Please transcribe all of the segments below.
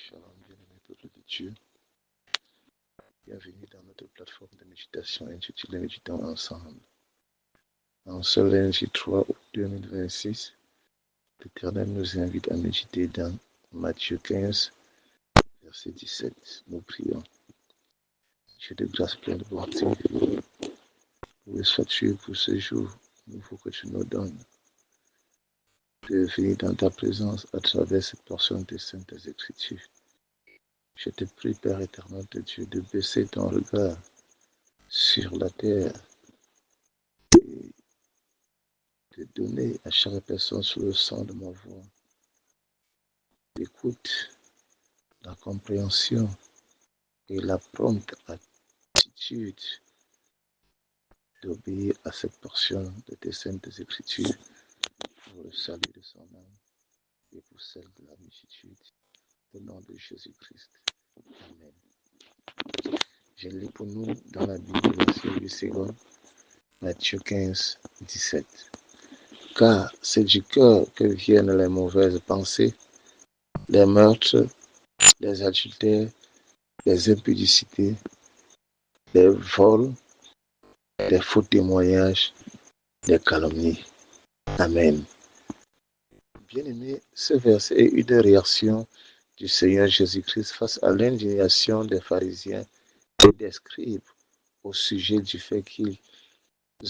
Shalom, bien-aimé peuple de Dieu. Bienvenue dans notre plateforme de méditation intitulée Méditons ensemble. En ce lundi 3 août 2026, l'Éternel nous invite à méditer dans Matthieu 15, verset 17. Nous prions. Dieu de grâce pleine de bonté, loué sois-tu pour ce jour nouveau que tu nous donnes, de venir dans ta présence à travers cette portion des Saintes Écritures. Je te prie, Père éternel de Dieu, de baisser ton regard sur la terre et de donner à chaque personne sur le son de ma voix l'écoute, la compréhension et la prompte attitude d'obéir à cette portion de tes saintes écritures pour le salut de son âme et pour celle de la multitude. Au nom de Jésus-Christ. Amen. Je lis pour nous dans la Bible, verset 8 secondes, Matthieu 15, 17. Car c'est du cœur que viennent les mauvaises pensées, les meurtres, les adultères, les impudicités, les vols, les faux témoignages, les calomnies. Amen. Bien-aimé, ce verset est une réaction du Seigneur Jésus-Christ face à l'indignation des pharisiens et des scribes au sujet du fait qu'ils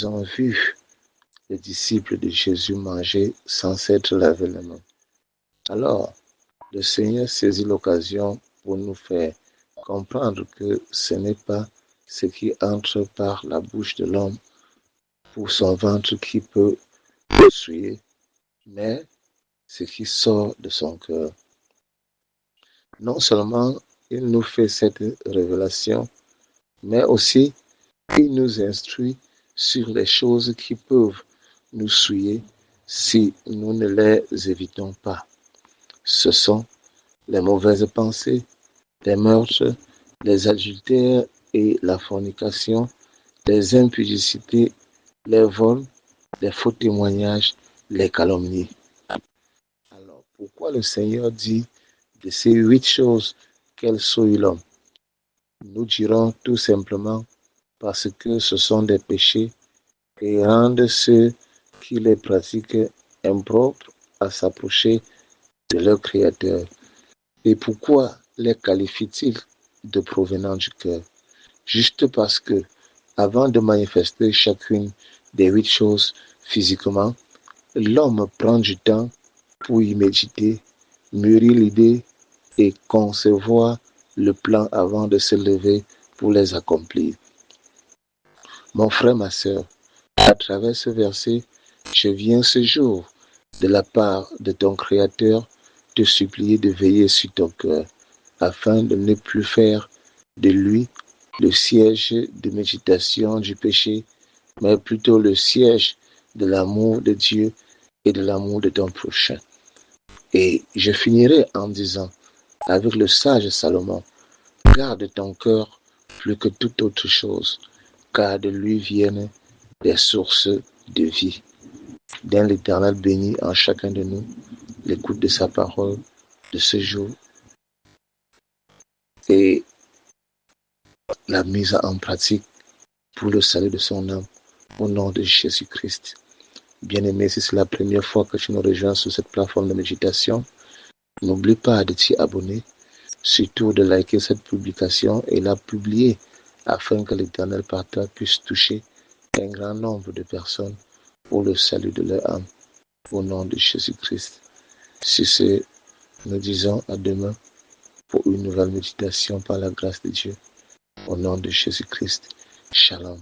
ont vu les disciples de Jésus manger sans s'être lavé les mains. Alors, le Seigneur saisit l'occasion pour nous faire comprendre que ce n'est pas ce qui entre par la bouche de l'homme pour son ventre qui peut le souiller, mais ce qui sort de son cœur. Non seulement il nous fait cette révélation, mais aussi il nous instruit sur les choses qui peuvent nous souiller si nous ne les évitons pas. Ce sont les mauvaises pensées, les meurtres, les adultères et la fornication, les impudicités, les vols, les faux témoignages, les calomnies. Alors, pourquoi le Seigneur dit de ces 8 choses qu'elles souillent l'homme? Nous dirons tout simplement parce que ce sont des péchés et rendent ceux qui les pratiquent impropres à s'approcher de leur Créateur. Et pourquoi les qualifie-t-il de provenant du cœur? Juste parce que, avant de manifester chacune des 8 choses physiquement, l'homme prend du temps pour y méditer, mûrir l'idée et concevoir le plan avant de se lever pour les accomplir. Mon frère, ma sœur, à travers ce verset, je viens ce jour, de la part de ton Créateur, te supplier de veiller sur ton cœur, afin de ne plus faire de lui le siège de méditation du péché, mais plutôt le siège de l'amour de Dieu et de l'amour de ton prochain. Et je finirai en disant, avec le sage Salomon, garde ton cœur plus que toute autre chose, car de lui viennent des sources de vie. Dans l'Éternel bénit en chacun de nous l'écoute de sa parole de ce jour et la mise en pratique pour le salut de son âme au nom de Jésus-Christ. Bien-aimé, si c'est la première fois que tu nous rejoins sur cette plateforme de méditation, n'oublie pas de t'y abonner, surtout de liker cette publication et la publier afin que l'Éternel par toi puisse toucher un grand nombre de personnes pour le salut de leur âme au nom de Jésus-Christ. Si c'est, nous disons à demain pour une nouvelle méditation par la grâce de Dieu au nom de Jésus-Christ. Shalom.